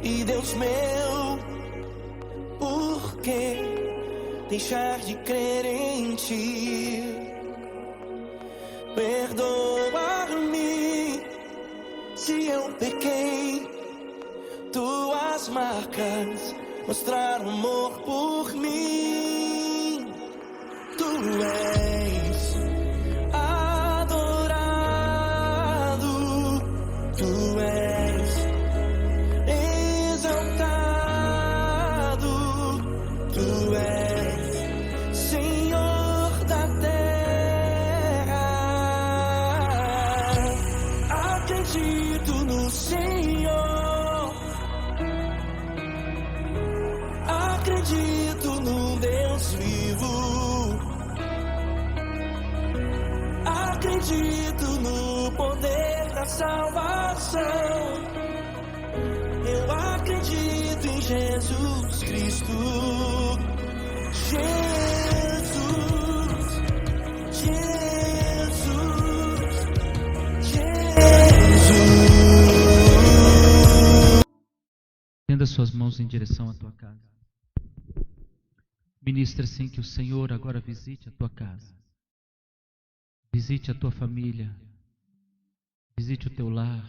E Deus meu, por que deixar de crer em ti? Perdoa-me se eu pequei. Tuas marcas mostraram amor por mim. Tu és adorado, tu és exaltado, tu és Senhor da terra. Acredito no Senhor, acredito no Deus vivo, acredito no poder da salvação. Eu acredito em Jesus Cristo. Jesus, Jesus, Jesus. Estenda suas mãos em direção à tua casa. Ministra assim que o Senhor agora visite a tua casa. Visite a tua família. Visite o teu lar.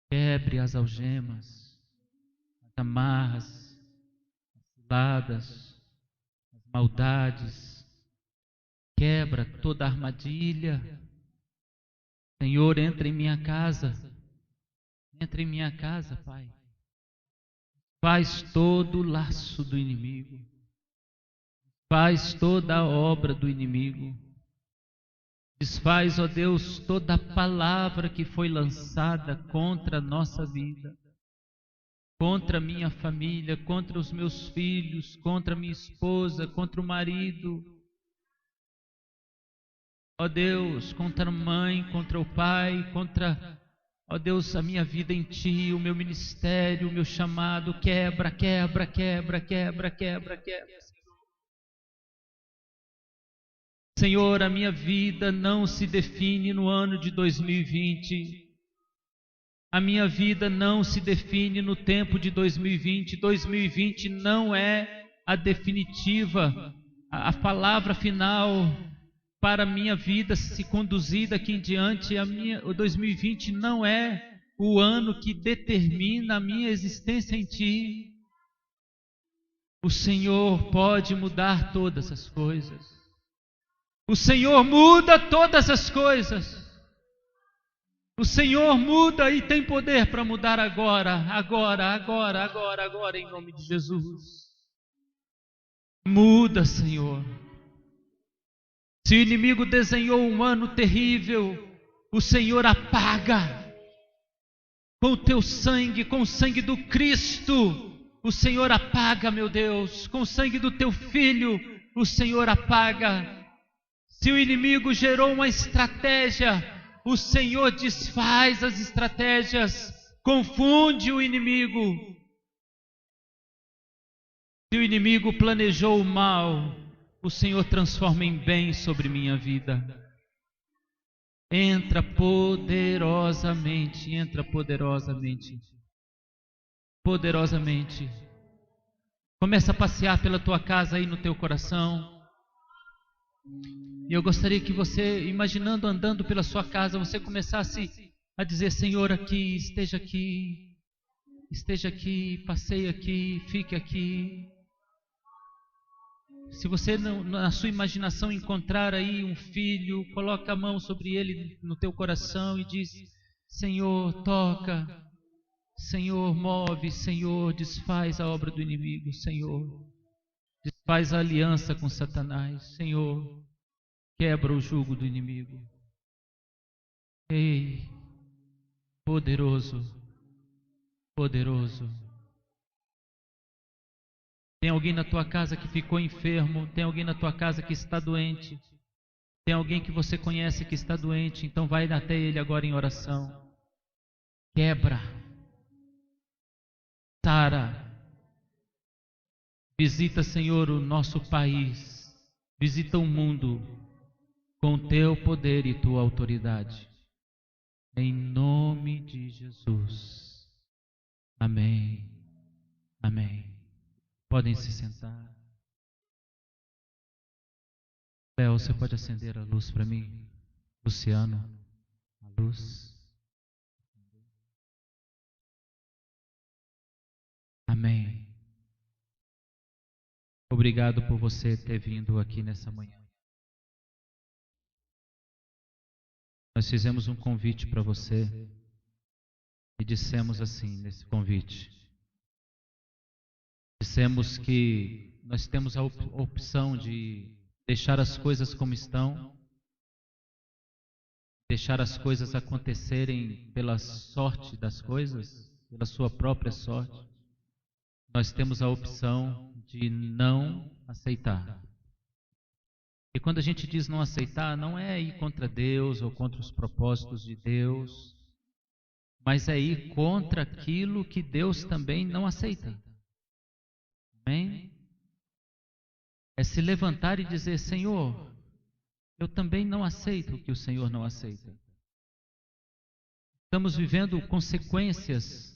Quebre as algemas, as amarras, as ciladas, as maldades. Quebra toda armadilha. Senhor, entra em minha casa. Entra em minha casa, Pai. Faz todo o laço do inimigo. Faz toda a obra do inimigo. Desfaz, ó Deus, toda a palavra que foi lançada contra a nossa vida, contra a minha família, contra os meus filhos, contra a minha esposa, contra o marido. Ó Deus, contra a mãe, contra o pai, contra, ó Deus, a minha vida em Ti, o meu ministério, o meu chamado. Quebra, quebra, quebra, quebra, quebra, quebra. Senhor, a minha vida não se define no ano de 2020. A minha vida não se define no tempo de 2020. 2020 não é a definitiva, a palavra final para a minha vida se conduzir daqui em diante. O 2020 não é o ano que determina a minha existência em Ti. O Senhor pode mudar todas as coisas. O Senhor muda todas as coisas. O Senhor muda e tem poder para mudar agora, em nome de Jesus. Muda, Senhor. Se o inimigo desenhou um ano terrível, o Senhor apaga. Com o Teu sangue, com o sangue do Cristo, o Senhor apaga, meu Deus. Com o sangue do Teu Filho, o Senhor apaga. Se o inimigo gerou uma estratégia, o Senhor desfaz as estratégias, confunde o inimigo. Se o inimigo planejou o mal, o Senhor transforma em bem sobre minha vida. Entra poderosamente, poderosamente. Começa a passear pela tua casa aí no teu coração. E eu gostaria que você, imaginando andando pela sua casa, você começasse a dizer: Senhor, aqui, esteja aqui, passeie aqui, fique aqui. Se você na sua imaginação encontrar aí um filho, coloca a mão sobre ele no teu coração e diz: Senhor, toca, Senhor, move, Senhor, desfaz a obra do inimigo, Senhor. Desfaz a aliança com Satanás, Senhor. Quebra o jugo do inimigo. Ei, poderoso, poderoso. Tem alguém na tua casa que ficou enfermo? Tem alguém na tua casa que está doente? Tem alguém que você conhece que está doente? Então vai até ele agora em oração. Quebra. Sara. Visita, Senhor, o nosso país. Visita o mundo com Teu poder e Tua autoridade. Em nome de Jesus. Amém. Amém. Podem se sentar. Léo, você pode acender a luz para mim? Luciano, a luz. Amém. Obrigado por você ter vindo aqui nessa manhã. Nós fizemos um convite para você e dissemos assim nesse convite. Dissemos que nós temos a opção de deixar as coisas como estão, deixar as coisas acontecerem pela sorte das coisas, pela sua própria sorte. Nós temos a opção de não aceitar. E quando a gente diz não aceitar, não é ir contra Deus ou contra os propósitos de Deus, mas é ir contra aquilo que Deus também não aceita. Amém? É se levantar e dizer: Senhor, eu também não aceito o que o Senhor não aceita. Estamos vivendo consequências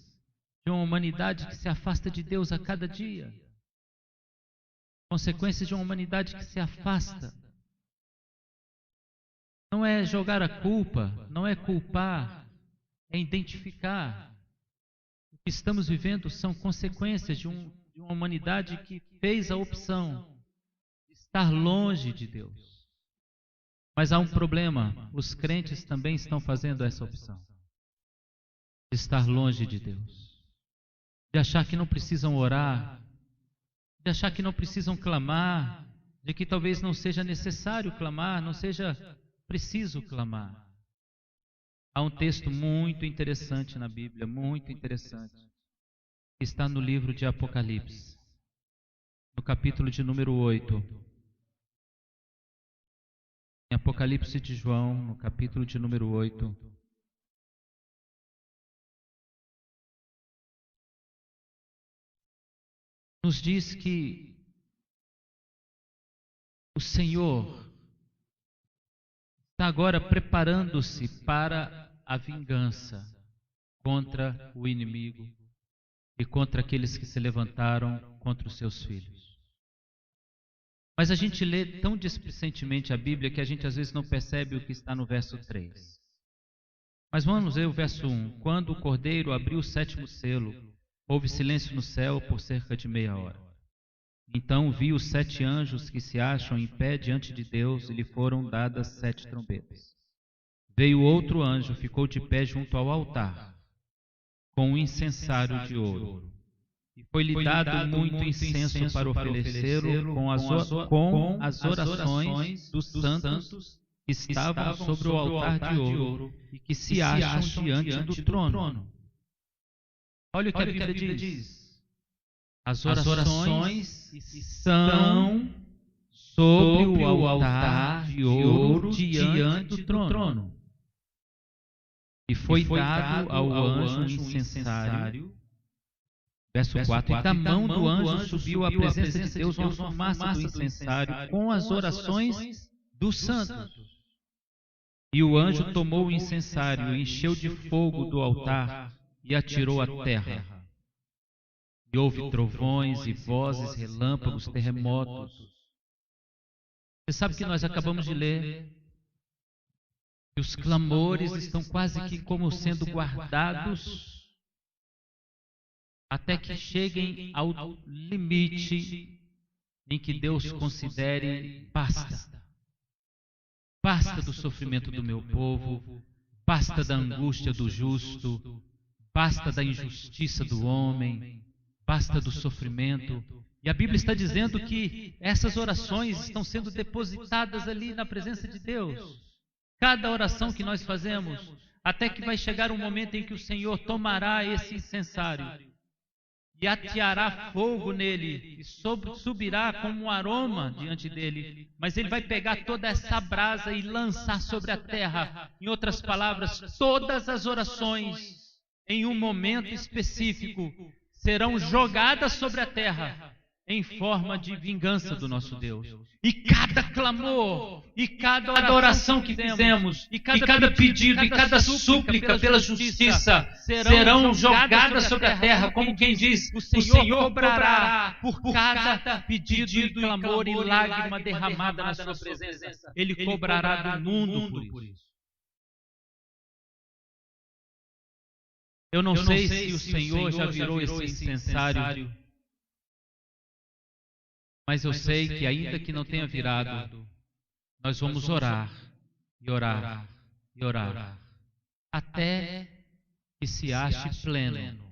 de uma humanidade que se afasta de Deus a cada dia. Consequências de uma humanidade que se afasta. Não é jogar a culpa, não é culpar, é identificar. O que estamos vivendo são consequências de uma humanidade que fez a opção de estar longe de Deus. Mas há um problema, os crentes também estão fazendo essa opção. De estar longe de Deus. De achar que não precisam orar, de achar que não precisam clamar, de que talvez não seja necessário clamar, não seja preciso clamar. Há um texto muito interessante na Bíblia, muito interessante, que está no livro de Apocalipse, no capítulo de número 8. Em Apocalipse de João, no capítulo de número 8. Nos diz que o Senhor está agora preparando-se para a vingança contra o inimigo e contra aqueles que se levantaram contra os seus filhos. Mas a gente lê tão displicentemente a Bíblia que a gente às vezes não percebe o que está no verso 3. Mas vamos ler o verso 1. Quando o Cordeiro abriu o 7º selo, houve silêncio no céu por cerca de meia hora. Então vi os 7 anjos que se acham em pé diante de Deus e lhe foram dadas 7 trombetas. Veio outro anjo, ficou de pé junto ao altar, com um incensário de ouro. E foi-lhe dado muito incenso para oferecê-lo com as orações dos santos que estavam sobre o altar de ouro e que se acham diante do trono. Olha o que a Bíblia diz. As orações estão sobre o altar de ouro diante do trono. E foi dado ao anjo um incensário. Verso 4. E da mão do anjo subiu à presença de Deus uma fumaça do incensário com as orações dos santos. E o anjo tomou o incensário, encheu de fogo do altar e atirou à terra. E houve trovões e vozes, relâmpagos, terremotos. Você sabe que nós acabamos de ler que os clamores estão quase que como sendo guardados até que cheguem ao limite em que Deus considere basta. Basta do sofrimento do meu povo, basta da angústia do justo, basta da injustiça do homem, basta do sofrimento. E a Bíblia está dizendo que essas orações estão sendo depositadas ali na presença de Deus. Cada oração que nós fazemos, até que vai chegar um momento em que o Senhor tomará esse incensário e ateará fogo nele, e subirá como um aroma diante dele, mas ele vai pegar toda essa brasa e lançar sobre a terra. Em outras palavras, todas as orações, em um momento específico, serão jogadas sobre a terra, em forma de vingança do nosso Deus. E cada clamor, e cada oração que fizemos, e cada pedido, e cada súplica pela justiça serão jogadas sobre a terra, como quem diz, o Senhor cobrará por cada pedido e clamor e lágrima derramada na sua presença. Ele cobrará do mundo por isso. Eu não sei se o Senhor já virou esse incensário, mas eu sei que ainda que não tenha virado, nós vamos orar, e orar, e orar, até que se ache pleno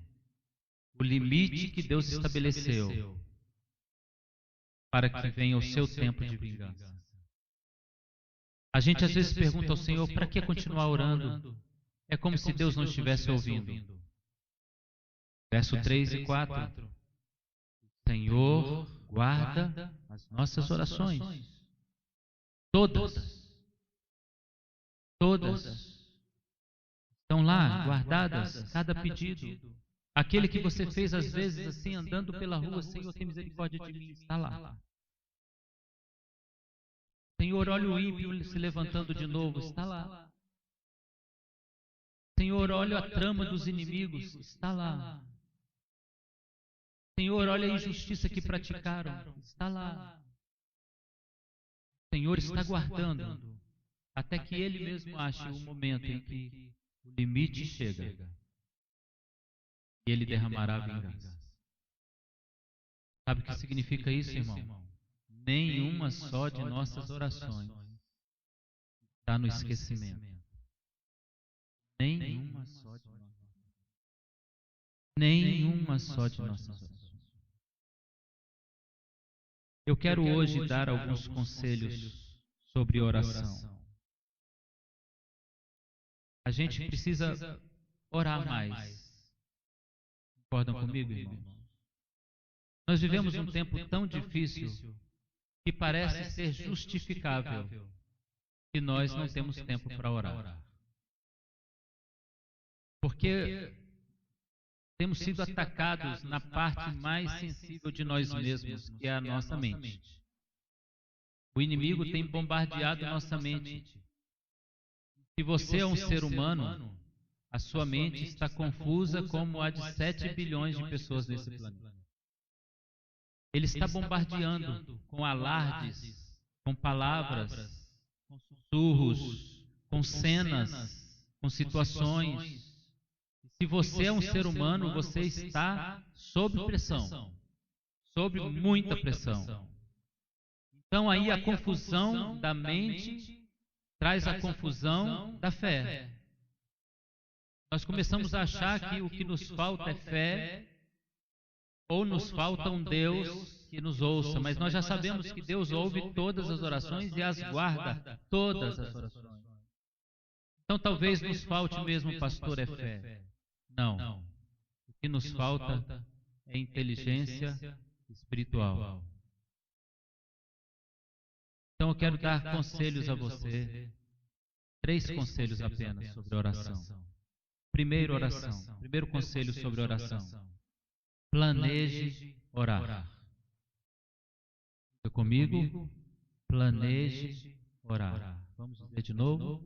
o limite que Deus estabeleceu para que venha o seu tempo de vingança. A gente às vezes pergunta ao Senhor, para que continuar orando? É como se Deus não estivesse ouvindo. Verso 3 e 4. Senhor, guarda as nossas orações. Todas estão lá guardadas, cada pedido. Aquele que você fez às vezes assim, andando pela rua, Senhor, tem misericórdia de mim, está lá. Senhor, olha o ímpio se levantando de novo, está lá. Senhor, olha a trama dos inimigos, está lá. Senhor, olha a injustiça que praticaram, está lá. O Senhor está guardando até que Ele mesmo ache o momento em que o limite chega e Ele derramará a vingança. Sabe o que significa isso, irmão? Nenhuma só de nossas orações está no esquecimento. Nenhuma só de nossas orações. Eu quero hoje dar alguns conselhos sobre oração. A gente precisa orar mais. Concordam comigo, irmãos? Nós vivemos um tempo tão difícil que parece ser justificável que nós não temos tempo para orar. Porque temos sido atacados na parte mais sensível de nós mesmos, que é a nossa mente. O inimigo tem bombardeado nossa mente. Se você é um ser humano, a sua mente está confusa como a de 7 bilhões de pessoas nesse planeta. Ele está bombardeando com alardes, com palavras, com sussurros, com cenas, com situações. Se você é um ser humano, você está sob pressão, sob muita pressão. Então aí a confusão da mente traz a confusão da fé. Nós começamos a achar que o que nos falta é fé, ou nos falta um Deus que nos ouça, mas nós já sabemos que Deus ouve todas as orações e as guarda todas as orações. Então talvez nos falte mesmo, pastor, é fé. Não. O que nos falta é inteligência espiritual. Então eu quero dar conselhos a você. 3 conselhos apenas sobre oração. Primeiro conselho sobre oração. Planeje orar. Fica comigo? Planeje orar. Vamos dizer de novo?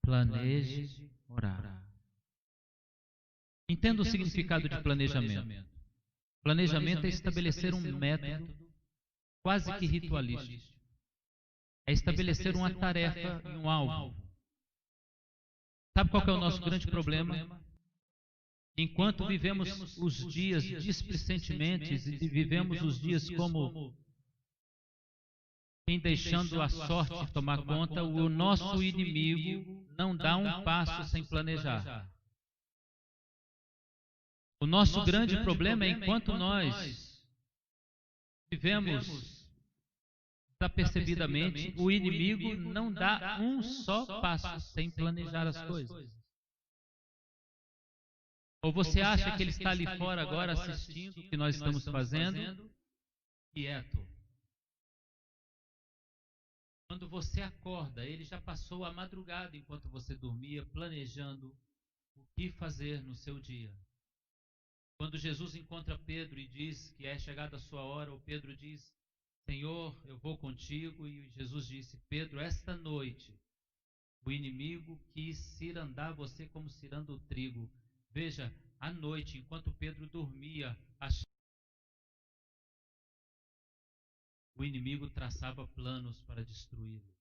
Planeje orar. Entenda o significado de planejamento. Planejamento é estabelecer um método quase que ritualístico. É estabelecer uma tarefa e um alvo. Sabe qual que é o nosso grande problema? Enquanto vivemos os dias displicentemente e vivemos os dias como quem deixando a sorte tomar conta, o nosso inimigo não dá um passo sem planejar. O nosso grande problema é enquanto nós vivemos desapercebidamente, o inimigo não dá um só passo sem planejar as coisas. Ou você acha que ele está ali fora agora assistindo o que nós estamos fazendo? Quieto. Quando você acorda, ele já passou a madrugada enquanto você dormia, planejando o que fazer no seu dia. Quando Jesus encontra Pedro e diz que é chegada a sua hora, o Pedro diz: Senhor, eu vou contigo. E Jesus disse: Pedro, esta noite o inimigo quis cirandar você como ciranda o trigo. Veja, à noite, enquanto Pedro dormia, o inimigo traçava planos para destruí-lo.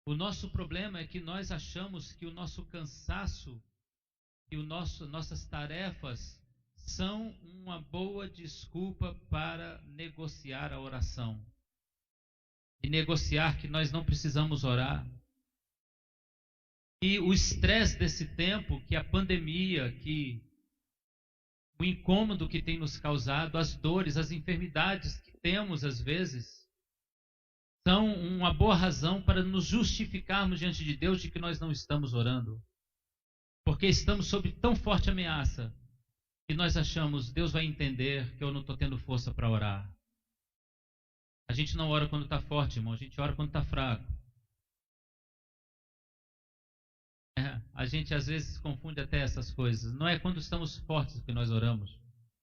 O nosso problema é que nós achamos que o nosso cansaço e nossas tarefas são uma boa desculpa para negociar a oração. E negociar que nós não precisamos orar. E o estresse desse tempo, que a pandemia, que o incômodo que tem nos causado, as dores, as enfermidades que temos às vezes, são uma boa razão para nos justificarmos diante de Deus de que nós não estamos orando. Porque estamos sob tão forte ameaça que nós achamos, Deus vai entender que eu não estou tendo força para orar. A gente não ora quando está forte, irmão, a gente ora quando está fraco. A gente às vezes confunde até essas coisas. Não é quando estamos fortes que nós oramos.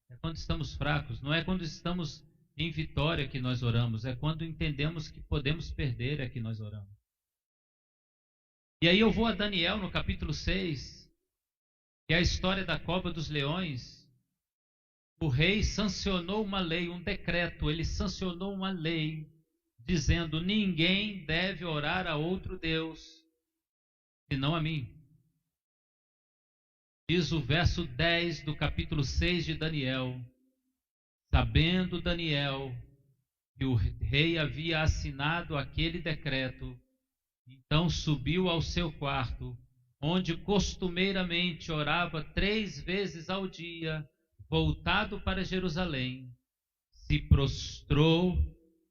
É quando estamos fracos. Não é quando estamos em vitória que nós oramos. É quando entendemos que podemos perder é que nós oramos. E aí eu vou a Daniel no capítulo 6, que é a história da cova dos leões. O rei sancionou uma lei, um decreto. Ele sancionou uma lei dizendo: ninguém deve orar a outro Deus senão a mim. Diz o verso 10 do capítulo 6 de Daniel: sabendo Daniel que o rei havia assinado aquele decreto, então subiu ao seu quarto, onde costumeiramente orava 3 vezes ao dia, voltado para Jerusalém, se prostrou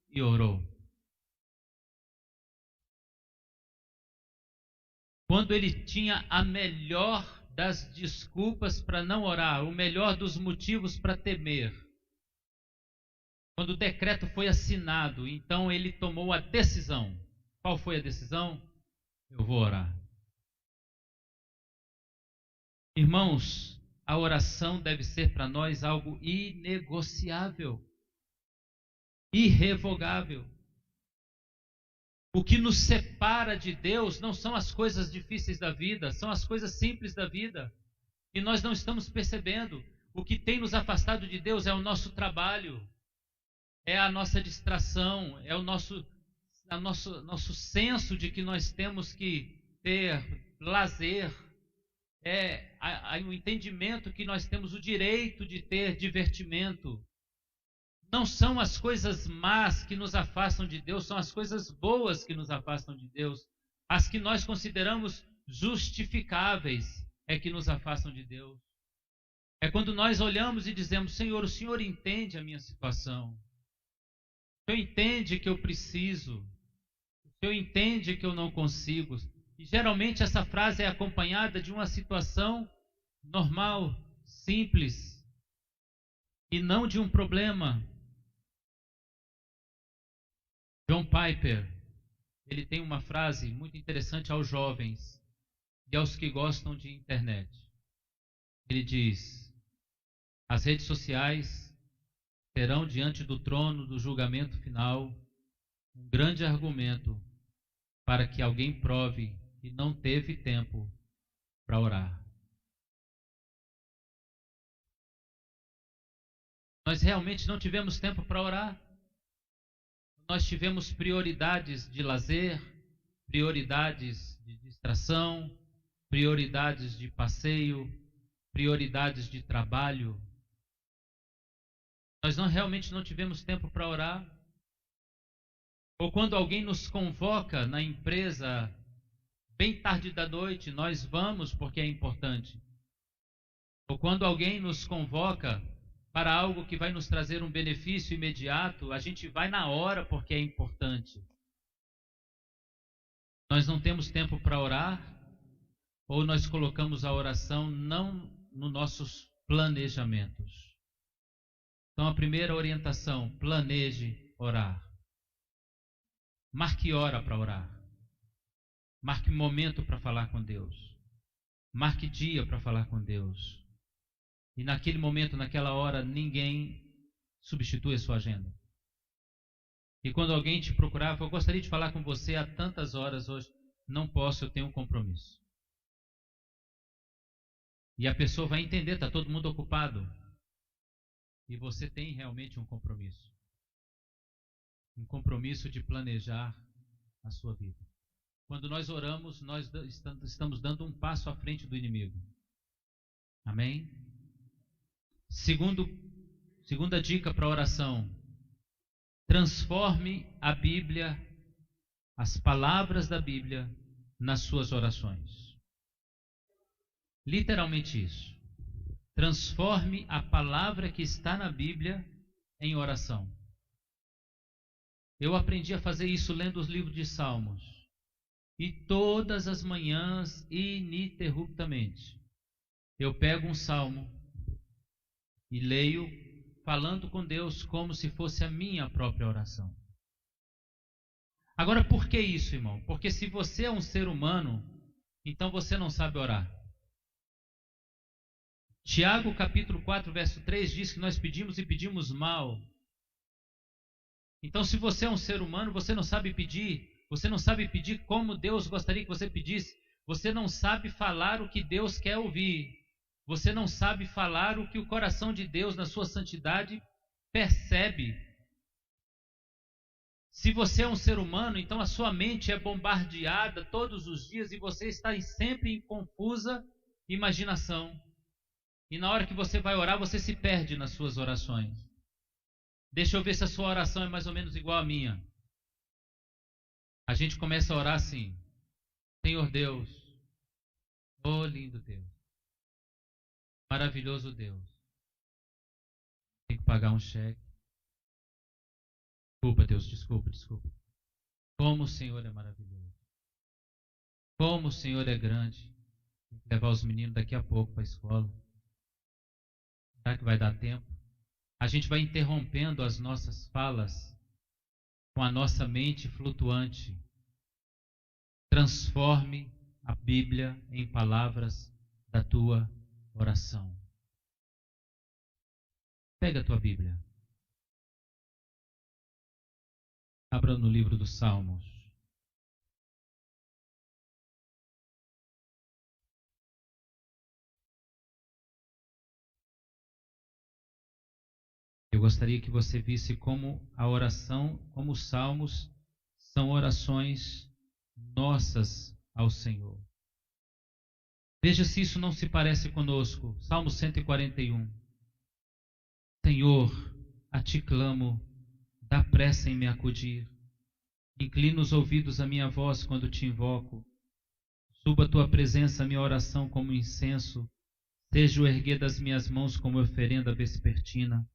e orou. Quando ele tinha a melhor das desculpas para não orar, o melhor dos motivos para temer. Quando o decreto foi assinado, então ele tomou a decisão. Qual foi a decisão? Eu vou orar. Irmãos, a oração deve ser para nós algo inegociável, irrevogável. O que nos separa de Deus não são as coisas difíceis da vida, são as coisas simples da vida. E nós não estamos percebendo. O que tem nos afastado de Deus é o nosso trabalho, é a nossa distração, é o nosso senso de que nós temos que ter lazer, é o entendimento que nós temos o direito de ter divertimento. Não são as coisas más que nos afastam de Deus, são as coisas boas que nos afastam de Deus. As que nós consideramos justificáveis é que nos afastam de Deus. É quando nós olhamos e dizemos: Senhor, o Senhor entende a minha situação. O Senhor entende que eu preciso. O Senhor entende que eu não consigo. E geralmente essa frase é acompanhada de uma situação normal, simples, e não de um problema. John Piper, ele tem uma frase muito interessante aos jovens e aos que gostam de internet. Ele diz: as redes sociais terão diante do trono do julgamento final um grande argumento para que alguém prove que não teve tempo para orar. Nós realmente não tivemos tempo para orar. Nós tivemos prioridades de lazer, prioridades de distração, prioridades de passeio, prioridades de trabalho. Nós realmente não tivemos tempo para orar. Ou quando alguém nos convoca na empresa, bem tarde da noite, nós vamos porque é importante. Ou quando alguém nos convoca para algo que vai nos trazer um benefício imediato, a gente vai na hora porque é importante. Nós não temos tempo para orar, ou nós colocamos a oração não nos nossos planejamentos. Então a primeira orientação: planeje orar. Marque hora para orar. Marque momento para falar com Deus. Marque dia para falar com Deus. E naquele momento, naquela hora, ninguém substitui a sua agenda. E quando alguém te procurava, eu gostaria de falar com você há tantas horas hoje. Não posso, eu tenho um compromisso. E a pessoa vai entender, está todo mundo ocupado. E você tem realmente um compromisso. Um compromisso de planejar a sua vida. Quando nós oramos, nós estamos dando um passo à frente do inimigo. Amém? Segunda dica para a oração. Transforme a Bíblia, as palavras da Bíblia, nas suas orações. Literalmente isso. Transforme a palavra que está na Bíblia em oração. Eu aprendi a fazer isso lendo os livros de Salmos. E todas as manhãs, ininterruptamente, eu pego um salmo e leio falando com Deus como se fosse a minha própria oração. Agora, por que isso, irmão? Porque se você é um ser humano, então você não sabe orar. Tiago capítulo 4, verso 3 diz que nós pedimos e pedimos mal. Então, se você é um ser humano, você não sabe pedir. Você não sabe pedir como Deus gostaria que você pedisse. Você não sabe falar o que Deus quer ouvir. Você não sabe falar o que o coração de Deus, na sua santidade, percebe. Se você é um ser humano, então a sua mente é bombardeada todos os dias e você está sempre em confusa imaginação. E na hora que você vai orar, você se perde nas suas orações. Deixa eu ver se a sua oração é mais ou menos igual à minha. A gente começa a orar assim: Senhor Deus, oh lindo Deus, maravilhoso Deus, tem que pagar um cheque. Desculpa, Deus, desculpa. Como o Senhor é maravilhoso. Como o Senhor é grande. Tem que levar os meninos daqui a pouco para a escola. Será que vai dar tempo? A gente vai interrompendo as nossas falas com a nossa mente flutuante. Transforme a Bíblia em palavras da tua oração. Pega a tua Bíblia. Abra no livro dos Salmos. Eu gostaria que você visse como a oração, como os salmos, são orações nossas ao Senhor. Veja se isso não se parece conosco. Salmo 141. Senhor, a ti clamo, dá pressa em me acudir. Inclina os ouvidos à minha voz quando te invoco. Suba a tua presença a minha oração como incenso. Seja o erguer das minhas mãos como oferenda vespertina.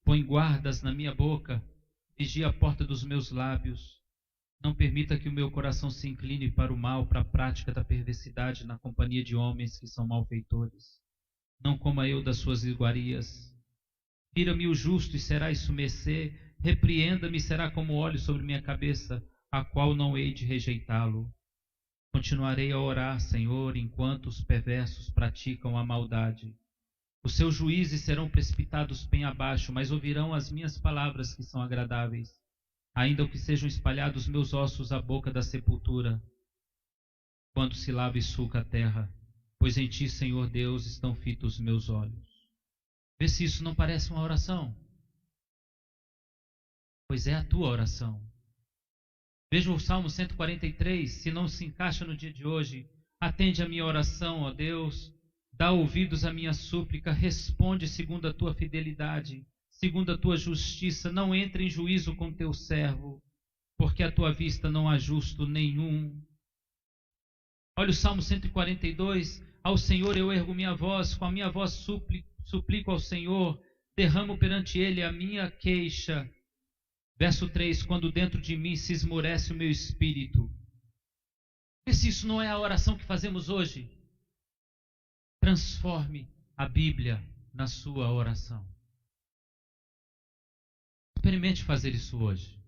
Põe guardas na minha boca, vigia a porta dos meus lábios. Não permita que o meu coração se incline para o mal, para a prática da perversidade na companhia de homens que são malfeitores. Não coma eu das suas iguarias. Tira-me o justo e será isso mercê. Repreenda-me e será como óleo sobre minha cabeça, a qual não hei de rejeitá-lo. Continuarei a orar, Senhor, enquanto os perversos praticam a maldade. Os seus juízes serão precipitados bem abaixo, mas ouvirão as minhas palavras que são agradáveis. Ainda que sejam espalhados meus ossos à boca da sepultura, quando se lava e sulca a terra, pois em ti, Senhor Deus, estão fitos os meus olhos. Vê se isso não parece uma oração. Pois é a tua oração. Veja o Salmo 143, se não se encaixa no dia de hoje. Atende a minha oração, ó Deus. Dá ouvidos à minha súplica, responde segundo a tua fidelidade, segundo a tua justiça. Não entre em juízo com teu servo, porque à tua vista não há justo nenhum. Olha o Salmo 142. Ao Senhor eu ergo minha voz, com a minha voz suplico ao Senhor, derramo perante Ele a minha queixa. Verso 3, quando dentro de mim se esmorece o meu espírito. E se isso não é a oração que fazemos hoje? Transforme a Bíblia na sua oração. Experimente fazer isso hoje.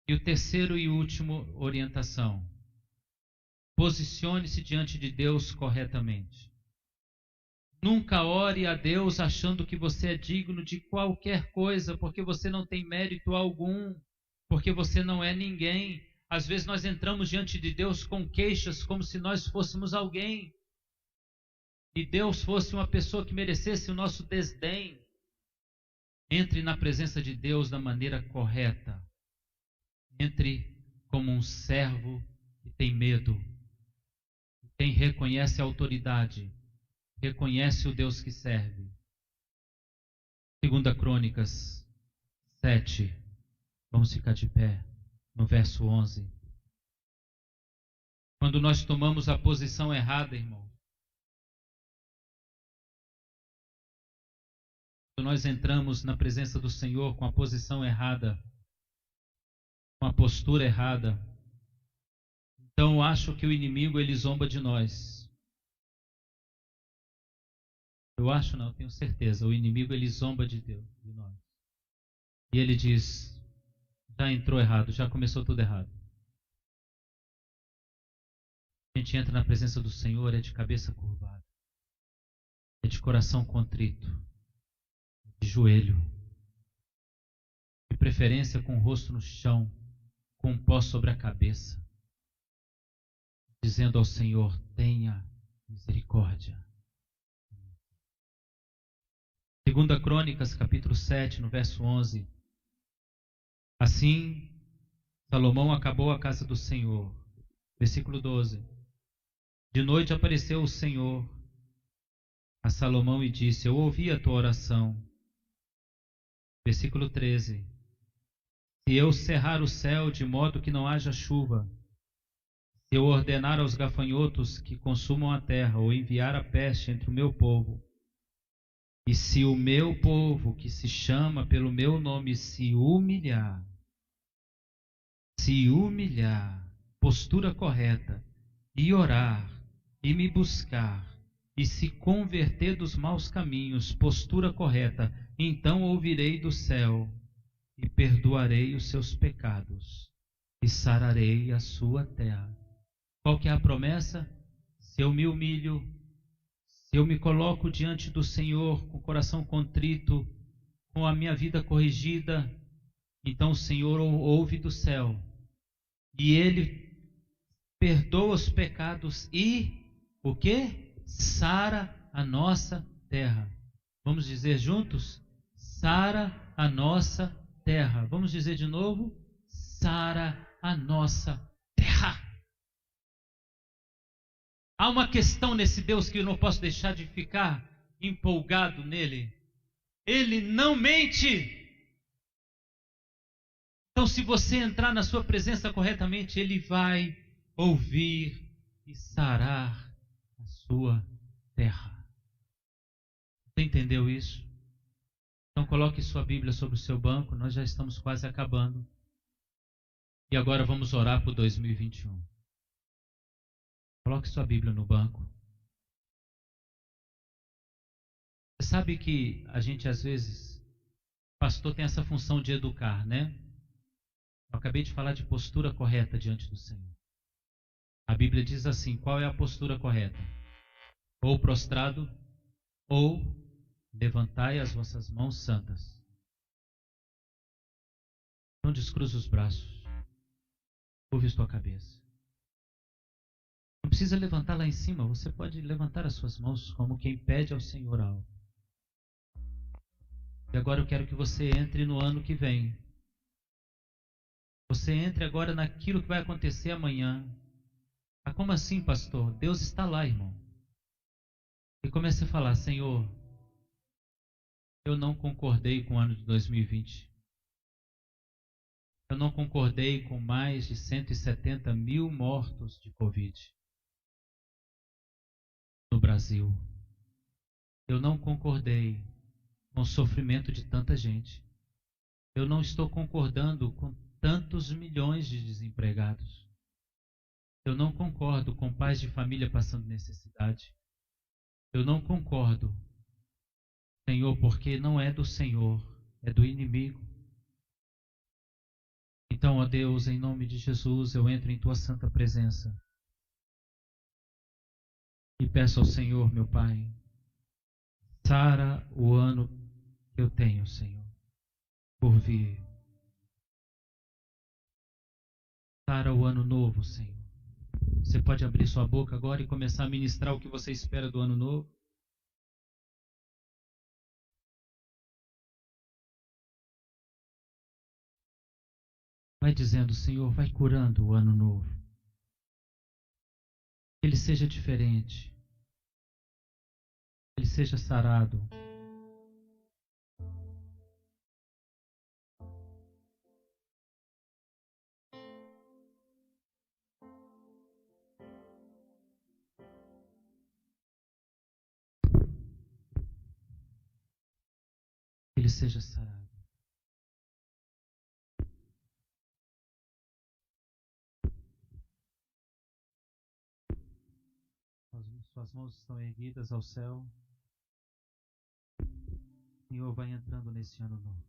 E o terceiro e último orientação. Posicione-se diante de Deus corretamente. Nunca ore a Deus achando que você é digno de qualquer coisa, porque você não tem mérito algum, porque você não é ninguém. Às vezes nós entramos diante de Deus com queixas, como se nós fôssemos alguém, e Deus fosse uma pessoa que merecesse o nosso desdém. Entre na presença de Deus da maneira correta. Entre como um servo que tem medo, quem reconhece a autoridade, reconhece o Deus que serve. 2 Crônicas 7, vamos ficar de pé, no verso 11. Quando nós tomamos a posição errada, irmão, quando nós entramos na presença do Senhor com a posição errada, com a postura errada, então eu acho que o inimigo ele zomba de nós. Eu acho não, eu tenho certeza. O inimigo ele zomba de Deus, de nós. E ele diz: já entrou errado, já começou tudo errado. A gente entra na presença do Senhor é de cabeça curvada, é de coração contrito, de joelho, de preferência com o rosto no chão, com um pó sobre a cabeça, dizendo ao Senhor: tenha misericórdia. 2 Crônicas, capítulo 7, no verso 11. Assim, Salomão acabou a casa do Senhor. Versículo 12. De noite apareceu o Senhor a Salomão e disse: eu ouvi a tua oração. Versículo 13. Se eu cerrar o céu de modo que não haja chuva, se eu ordenar aos gafanhotos que consumam a terra, ou enviar a peste entre o meu povo, e se o meu povo, que se chama pelo meu nome, se humilhar, postura correta, e orar, e me buscar, e se converter dos maus caminhos, postura correta, então ouvirei do céu, e perdoarei os seus pecados, e sararei a sua terra. Qual que é a promessa? Se eu me humilho, se eu me coloco diante do Senhor com o coração contrito, com a minha vida corrigida, então o Senhor ouve do céu e Ele perdoa os pecados e o quê? Sara a nossa terra. Vamos dizer juntos? Sara a nossa terra. Vamos dizer de novo? Sara a nossa terra. Há uma questão nesse Deus que eu não posso deixar de ficar empolgado nele. Ele não mente. Então, se você entrar na sua presença corretamente, Ele vai ouvir e sarar a sua terra. Você entendeu isso? Então, coloque sua Bíblia sobre o seu banco. Nós já estamos quase acabando. E agora vamos orar por 2021. Coloque sua Bíblia no banco. Você sabe que a gente às vezes, pastor tem essa função de educar, né? Eu acabei de falar de postura correta diante do Senhor. A Bíblia diz assim: qual é a postura correta? Ou prostrado, ou levantai as vossas mãos santas. Não descruza os braços. Curve a tua cabeça. Não precisa levantar lá em cima, você pode levantar as suas mãos como quem pede ao Senhor algo. E agora eu quero que você entre no ano que vem. Você entre agora naquilo que vai acontecer amanhã. Ah, como assim, pastor? Deus está lá, irmão. E comece a falar: Senhor, eu não concordei com o ano de 2020. Eu não concordei com mais de 170 mil mortos de Covid no Brasil. Eu não concordei com o sofrimento de tanta gente. Eu não estou concordando com tantos milhões de desempregados. Eu não concordo com pais de família passando necessidade. Eu não concordo, Senhor, porque não é do Senhor, é do inimigo. Então, ó Deus, em nome de Jesus, eu entro em Tua santa presença e peço ao Senhor, meu Pai, Sara o ano que eu tenho, Senhor, por vir. Sara o ano novo, Senhor. Você pode abrir sua boca agora e começar a ministrar o que você espera do ano novo? Vai dizendo, Senhor, vai curando o ano novo. Que ele seja diferente. Que ele seja sarado. Que ele seja sarado. Suas mãos estão erguidas ao céu. O Senhor vai entrando nesse ano novo.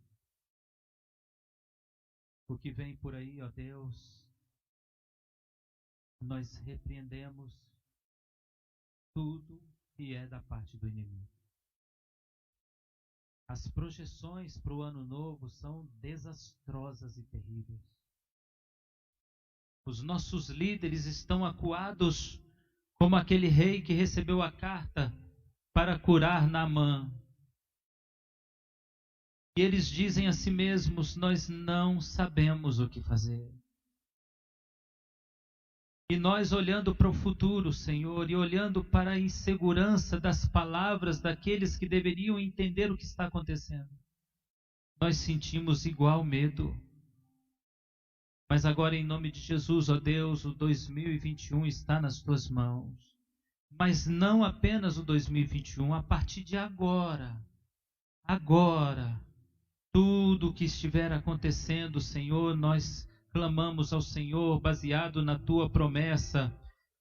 O que vem por aí, ó Deus, nós repreendemos tudo que é da parte do inimigo. As projeções para o ano novo são desastrosas e terríveis. Os nossos líderes estão acuados como aquele rei que recebeu a carta para curar Naamã. E eles dizem a si mesmos, nós não sabemos o que fazer. E nós olhando para o futuro, Senhor, e olhando para a insegurança das palavras daqueles que deveriam entender o que está acontecendo, nós sentimos igual medo. Mas agora, em nome de Jesus, ó Deus, o 2021 está nas tuas mãos. Mas não apenas o 2021, a partir de agora, tudo o que estiver acontecendo, Senhor, nós clamamos ao Senhor, baseado na tua promessa,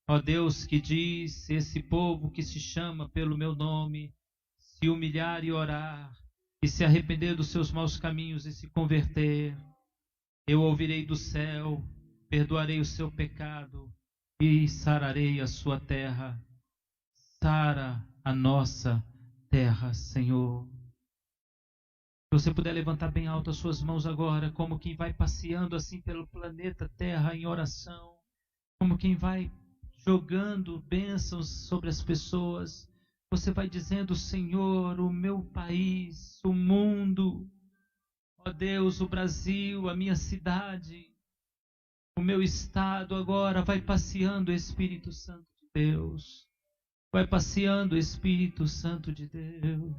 ó Deus, que diz: esse povo que se chama pelo meu nome, se humilhar e orar, e se arrepender dos seus maus caminhos e se converter, eu ouvirei do céu, perdoarei o seu pecado e sararei a sua terra. Sara a nossa terra, Senhor. Se você puder levantar bem alto as suas mãos agora, como quem vai passeando assim pelo planeta Terra em oração, como quem vai jogando bênçãos sobre as pessoas, você vai dizendo: Senhor, o meu país, o mundo, ó Deus, o Brasil, a minha cidade, o meu estado, agora vai passeando o Espírito Santo de Deus. Vai passeando o Espírito Santo de Deus.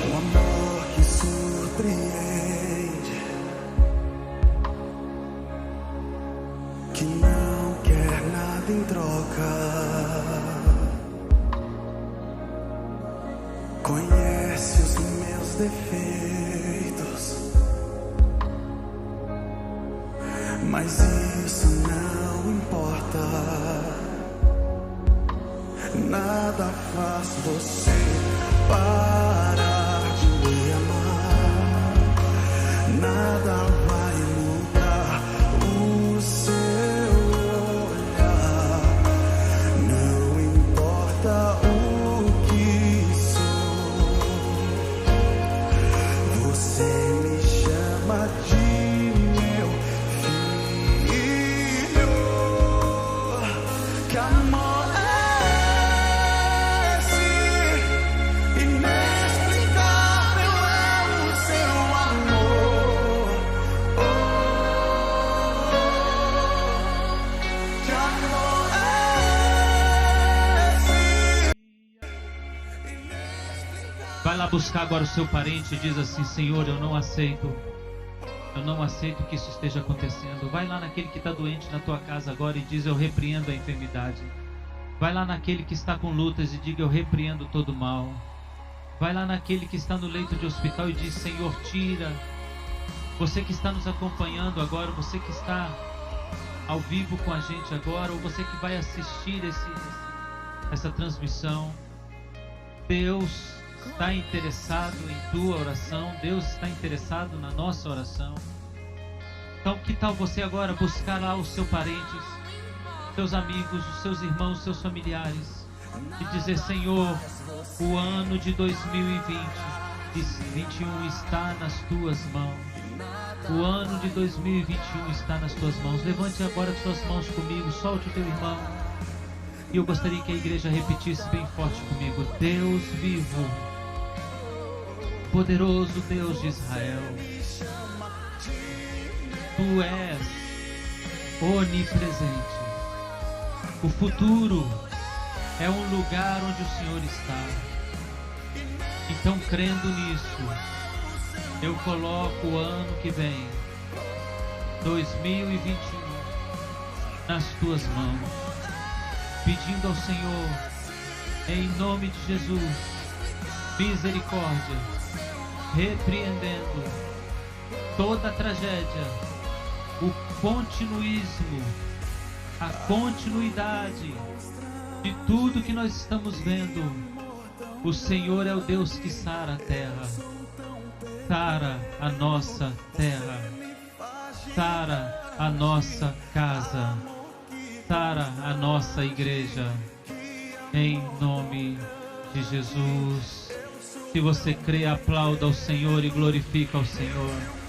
O amor que surpreende, que não quer nada em troca. Conhece os meus defeitos, mas isso não importa. Nada faz você parar de me amar. Nada vai mudar o seu olhar. Não importa o que você me chama de meu filho. Que amor é esse? Inexplicável é o seu amor. Que amor é esse? Vai lá buscar agora o seu parente e diz assim: Senhor, eu não aceito que isso esteja acontecendo. Vai lá naquele que está doente na tua casa agora e diz: eu repreendo a enfermidade. Vai lá naquele que está com lutas e diga: eu repreendo todo mal. Vai lá naquele que está no leito de hospital e diz: Senhor, tira. Você que está nos acompanhando agora, você que está ao vivo com a gente agora, ou você que vai assistir essa transmissão, Deus está interessado em tua oração, Deus está interessado na nossa oração. Então, que tal você agora buscar lá os seus parentes, seus amigos, os seus irmãos, os seus familiares, e dizer: Senhor, o ano de 2021 está nas tuas mãos. O ano de 2021 está nas tuas mãos. Levante agora as suas mãos comigo, solte o teu irmão. E eu gostaria que a igreja repetisse bem forte comigo: Deus vivo, poderoso Deus de Israel, Tu és onipresente. O futuro é um lugar onde o Senhor está. Então, crendo nisso, eu coloco o ano que vem, 2021, nas tuas mãos, pedindo ao Senhor, em nome de Jesus, misericórdia, repreendendo toda a tragédia, o continuismo, a continuidade de tudo que nós estamos vendo. O Senhor é o Deus que sara a terra. Sara a nossa terra, sara a nossa casa, sara a nossa igreja, em nome de Jesus. Se você crê, aplauda ao Senhor e glorifica ao Senhor.